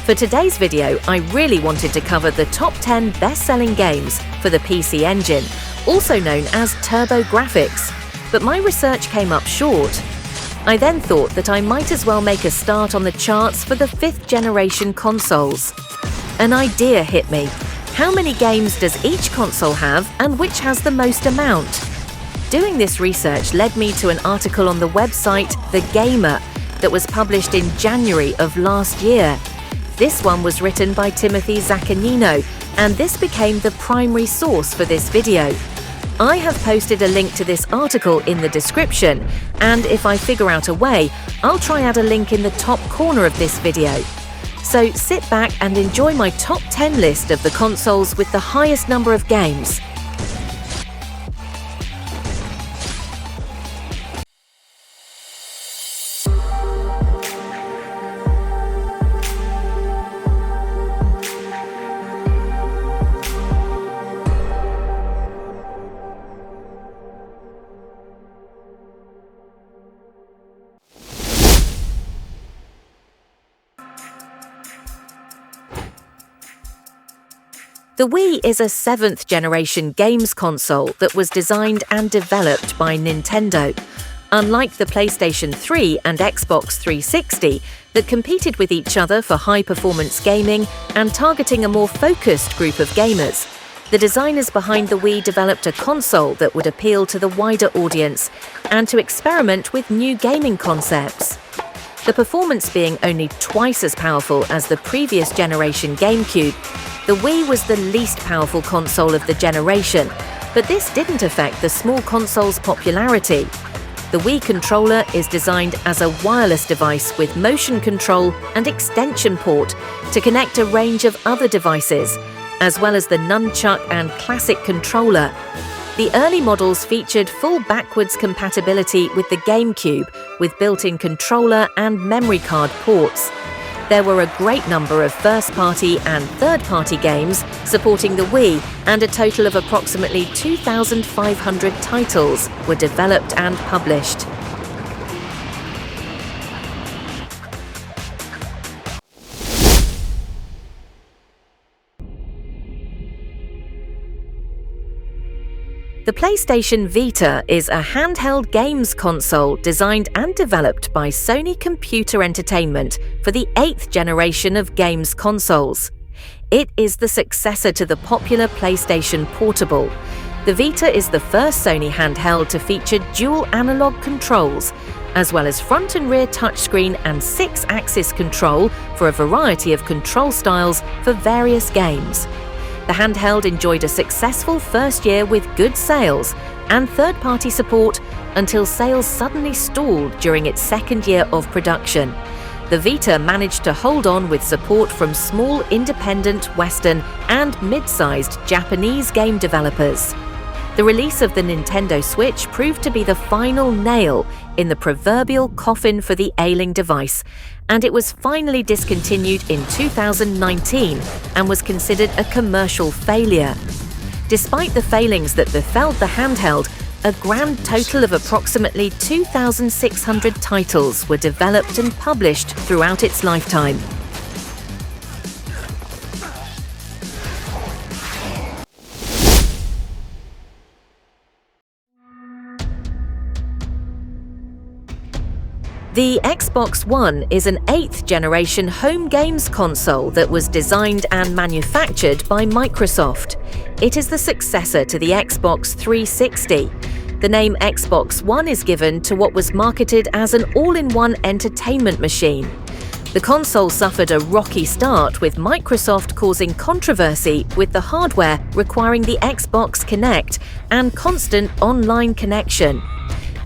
For today's video, I really wanted to cover the top 10 best-selling games for the PC Engine, also known as TurboGrafx, but my research came up short. I then thought that I might as well make a start on the charts for the 5th generation consoles. An idea hit me. How many games does each console have and which has the most amount? Doing this research led me to an article on the website The Gamer that was published in January of last year. This one was written by Timothy Zaccagnino, and this became the primary source for this video. I have posted a link to this article in the description, and if I figure out a way, I'll try add a link in the top corner of this video. So sit back and enjoy my top 10 list of the consoles with the highest number of games. The Wii is a 7th generation games console that was designed and developed by Nintendo. Unlike the PlayStation 3 and Xbox 360 that competed with each other for high-performance gaming and targeting a more focused group of gamers, the designers behind the Wii developed a console that would appeal to the wider audience and to experiment with new gaming concepts. The performance being only twice as powerful as the previous generation GameCube, the Wii was the least powerful console of the generation, but this didn't affect the small console's popularity. The Wii controller is designed as a wireless device with motion control and extension port to connect a range of other devices, as well as the nunchuck and classic controller. The early models featured full backwards compatibility with the GameCube, with built-in controller and memory card ports. There were a great number of first-party and third-party games supporting the Wii, and a total of approximately 2,500 titles were developed and published. The PlayStation Vita is a handheld games console designed and developed by Sony Computer Entertainment for the 8th generation of games consoles. It is the successor to the popular PlayStation Portable. The Vita is the first Sony handheld to feature dual analog controls, as well as front and rear touchscreen and 6-axis control for a variety of control styles for various games. The handheld enjoyed a successful first year with good sales and third-party support until sales suddenly stalled during its second year of production. The Vita managed to hold on with support from small independent Western and mid-sized Japanese game developers. The release of the Nintendo Switch proved to be the final nail in the proverbial coffin for the ailing device, and it was finally discontinued in 2019 and was considered a commercial failure. Despite the failings that befell the handheld, a grand total of approximately 2,600 titles were developed and published throughout its lifetime. The Xbox One is an 8th generation home games console that was designed and manufactured by Microsoft. It is the successor to the Xbox 360. The name Xbox One is given to what was marketed as an all-in-one entertainment machine. The console suffered a rocky start, with Microsoft causing controversy with the hardware requiring the Xbox Kinect and constant online connection.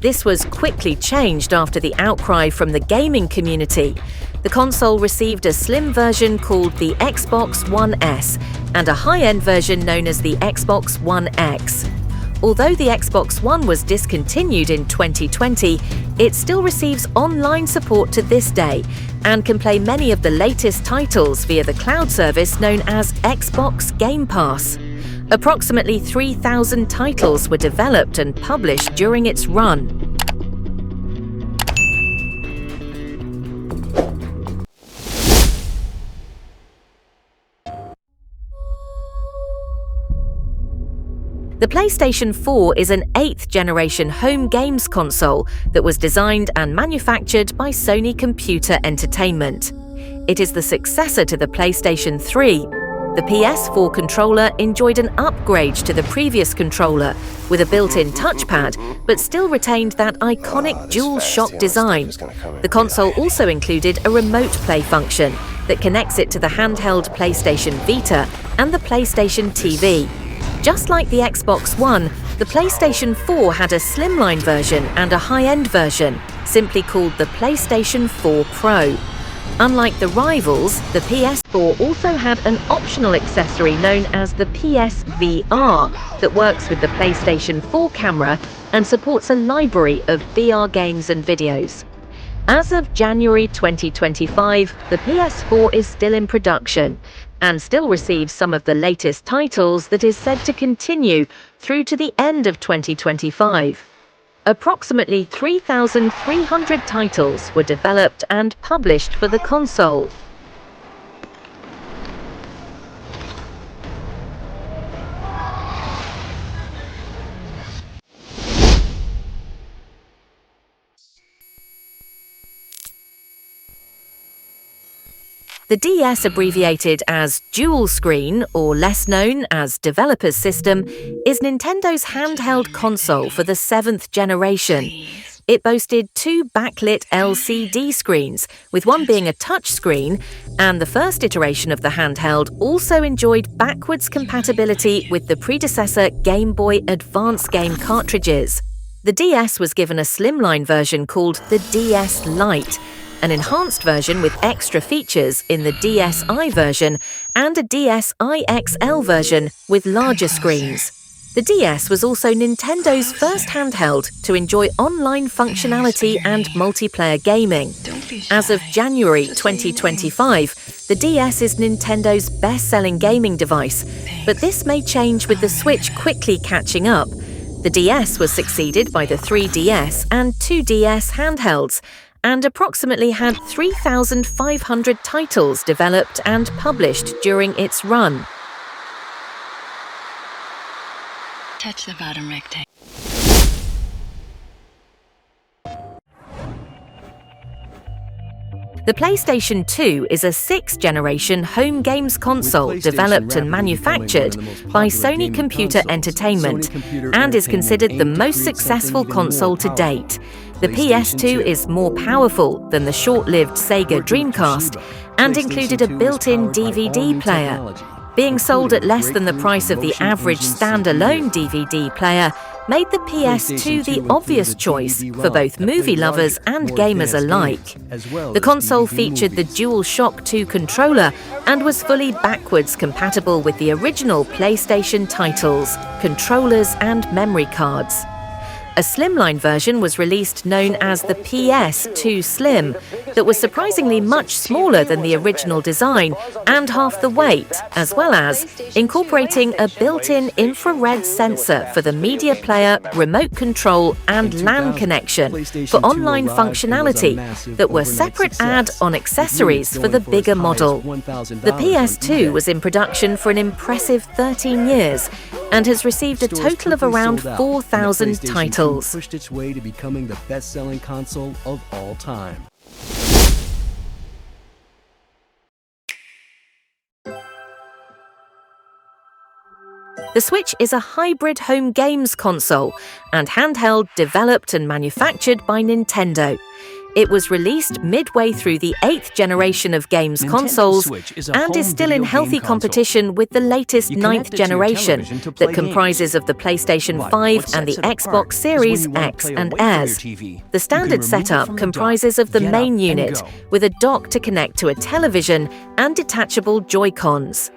This was quickly changed after the outcry from the gaming community. The console received a slim version called the Xbox One S and a high-end version known as the Xbox One X. Although the Xbox One was discontinued in 2020, it still receives online support to this day and can play many of the latest titles via the cloud service known as Xbox Game Pass. Approximately 3,000 titles were developed and published during its run. The PlayStation 4 is an 8th generation home games console that was designed and manufactured by Sony Computer Entertainment. It is the successor to the PlayStation 3. The PS4 controller enjoyed an upgrade to the previous controller with a built-in touchpad, but still retained that iconic DualShock design. The console also included a remote play function that connects it to the handheld PlayStation Vita and the PlayStation TV. Just like the Xbox One, the PlayStation 4 had a slimline version and a high-end version, simply called the PlayStation 4 Pro. Unlike the rivals, the PS4 also had an optional accessory known as the PSVR that works with the PlayStation 4 camera and supports a library of VR games and videos. As of January 2025, the PS4 is still in production and still receives some of the latest titles that is said to continue through to the end of 2025. Approximately 3,300 titles were developed and published for the console. The DS, abbreviated as Dual Screen, or less known as Developer's System, is Nintendo's handheld console for the 7th generation. It boasted 2 backlit LCD screens, with one being a touchscreen, and the first iteration of the handheld also enjoyed backwards compatibility with the predecessor Game Boy Advance game cartridges. The DS was given a slimline version called the DS Lite, an enhanced version with extra features in the DSi version, and a DSi XL version with larger screens. The DS was also Nintendo's first handheld to enjoy online functionality and multiplayer gaming. As of January 2025, the DS is Nintendo's best-selling gaming device, but this may change with the Switch quickly catching up. The DS was succeeded by the 3DS and 2DS handhelds, and approximately had 3,500 titles developed and published during its run. Touch the bottom rectangle. The PlayStation 2 is a 6th generation home games console developed and manufactured by Sony Computer Entertainment and is considered the most successful console to date. The PS2 is more powerful than the short-lived Sega Dreamcast and included a built-in DVD player. Being sold at less than the price of the average standalone DVD player made the PS2 the obvious choice for both movie lovers and gamers alike. The console featured the DualShock 2 controller and was fully backwards compatible with the original PlayStation titles, controllers and memory cards. A slimline version was released known as the PS2 Slim that was surprisingly much smaller than the original design and half the weight, as well as incorporating a built-in infrared sensor for the media player, remote control and LAN connection for online functionality that were separate add-on accessories for the bigger model. The PS2 was in production for an impressive 13 years and has received a total of around 4,000 titles. Pushed its way to becoming the best-selling console of all time. The Switch is a hybrid home games console and handheld developed and manufactured by Nintendo. It was released midway through the 8th generation of games consoles and is still in healthy competition with the latest 9th generation that comprises of the PlayStation 5 and the Xbox Series X and S. The standard setup comprises of the main unit with a dock to connect to a television and detachable Joy-Cons.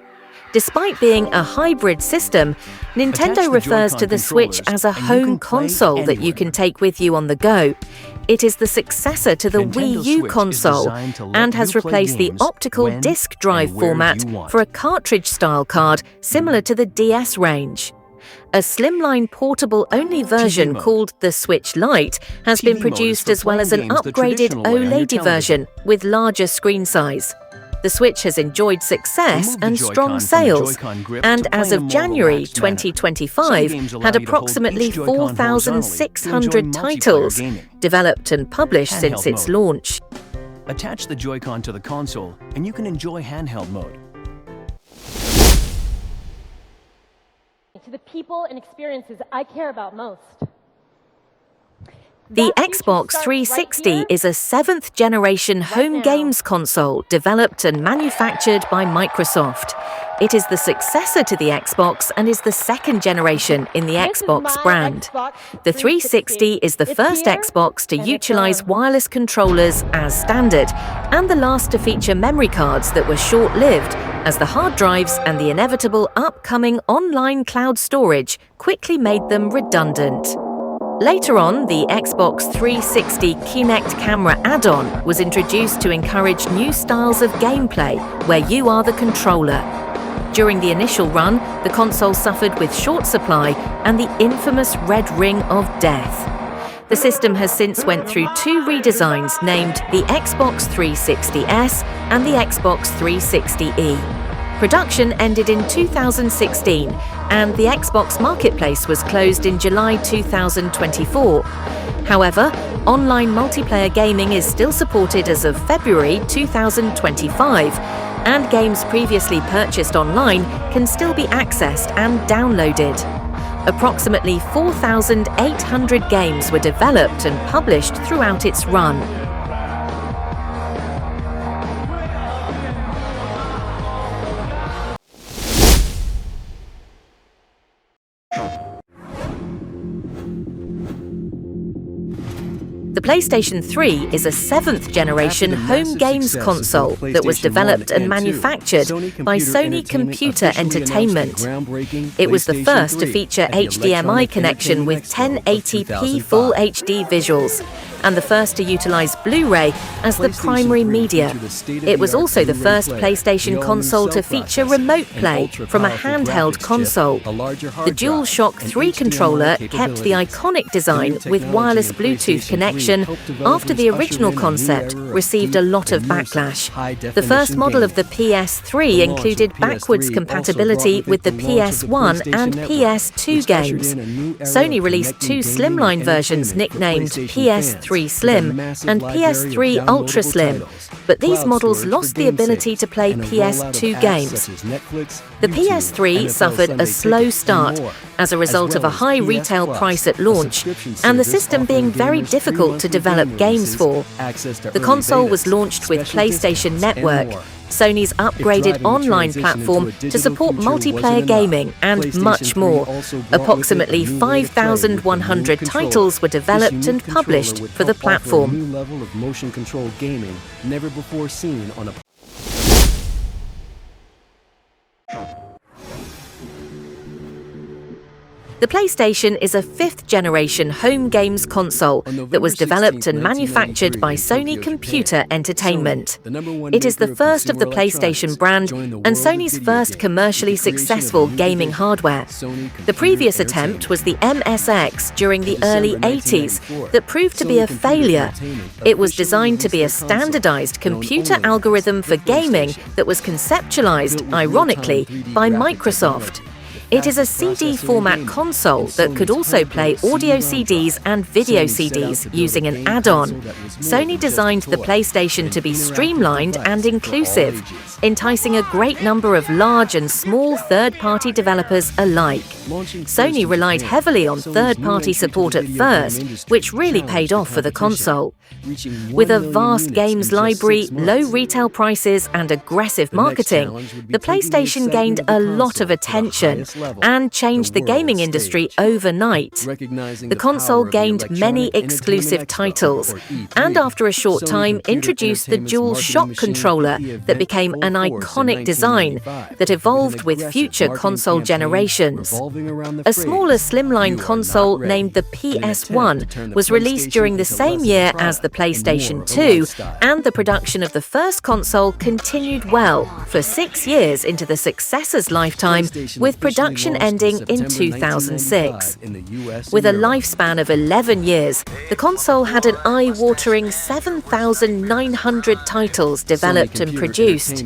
Despite being a hybrid system, Nintendo refers to the Switch as a home console that you can take with you on the go. It is the successor to the Wii U console and has replaced the optical disc drive format for a cartridge-style card similar to the DS range. A slimline portable-only version called the Switch Lite has been produced, as well as an upgraded OLED version with larger screen size. The Switch has enjoyed success Remove the and Joy-Con strong from the sales, Joy-Con grip and to play as in a of more January relaxed manner. Some 2025 games allow had you to hold approximately each Joy-Con horizontally to 4,600 enjoy multiplayer titles gaming. developed and published since Handheld its mode. launch. Attach the Joy-Con to the console, and you can enjoy handheld mode. To the people and experiences I care about most. The That feature Xbox starts 360 right here. is a 7th-generation home now. games console developed and manufactured by Microsoft. It is the successor to the Xbox and is the second generation in the This is Xbox my brand. Xbox The 360 is the It's first here, Xbox to and it's utilize gone. wireless controllers as standard, and the last to feature memory cards that were short-lived, as the hard drives and the inevitable upcoming online cloud storage quickly made them redundant. Later on, the Xbox 360 Kinect camera add-on was introduced to encourage new styles of gameplay where you are the controller. During the initial run, the console suffered with short supply and the infamous red ring of death. The system has since went through 2 redesigns named the Xbox 360S and the Xbox 360E. Production ended in 2016, and the Xbox Marketplace was closed in July 2024. However, online multiplayer gaming is still supported as of February 2025, and games previously purchased online can still be accessed and downloaded. Approximately 4,800 games were developed and published throughout its run. The PlayStation 3 is a 7th-generation home games console that was developed and manufactured by Sony Computer Entertainment. It was the first to feature HDMI connection with 1080p Full HD visuals, and the first to utilize Blu-ray as the primary media. It was also the first PlayStation console to feature remote play from a handheld console. The DualShock 3 controller kept the iconic design with wireless Bluetooth connection after the original concept received a lot of backlash. The first model of the PS3 included backwards compatibility with the PS1 and PS2 games. Sony released 2 slimline versions nicknamed PS3 Slim and PS3 Ultra Slim, but these models lost the ability to play PS2 games. The PS3 suffered a slow start as a result of a high retail price at launch and the system being very difficult to develop games for. The console was launched with PlayStation Network, Sony's upgraded online platform to support multiplayer gaming and much more. Approximately 5,100 titles were developed and published for the platform. A new level of motion control gaming never before seen on a The PlayStation is a 5th-generation home games console that was developed and manufactured by Sony Computer Entertainment. It is the first of the PlayStation brand and Sony's first commercially successful gaming hardware. The previous attempt was the MSX during the early 80s that proved to be a failure. It was designed to be a standardized computer algorithm for gaming that was conceptualized, ironically, by Microsoft. It is a CD format console that could also play audio CDs and video CDs using an add-on. Sony designed the PlayStation to be streamlined and inclusive, enticing a great number of large and small third-party developers alike. Sony relied heavily on third-party support at first, which really paid off for the console. With a vast games library, low retail prices, and aggressive marketing, the PlayStation gained a lot of attention and changed the gaming industry overnight. The console gained many exclusive titles, and after a short time introduced the DualShock controller that became an iconic design that evolved with future console generations. A smaller slimline console named the PS1 was released during the same year as the PlayStation 2, and the production of the first console continued well for 6 years into the successor's lifetime, with production production ending in 2006. With a lifespan of 11 years, the console had an eye-watering 7,900 titles developed and produced.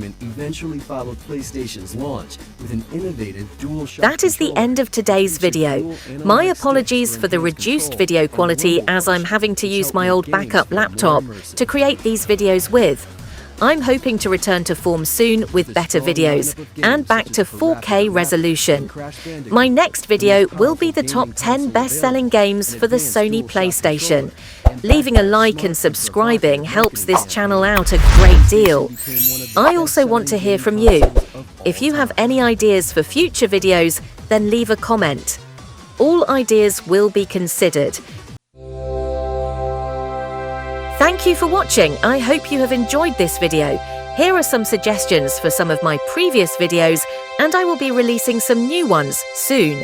That is the end of today's video. My apologies for the reduced video quality, as I'm having to use my old backup laptop to create these videos with. I'm hoping to return to form soon with better videos and back to 4K resolution. My next video will be the top 10 best-selling games for the Sony PlayStation. Leaving a like and subscribing helps this channel out a great deal. I also want to hear from you. If you have any ideas for future videos, then leave a comment. All ideas will be considered. Thank you for watching. I hope you have enjoyed this video. Here are some suggestions for some of my previous videos, and I will be releasing some new ones soon.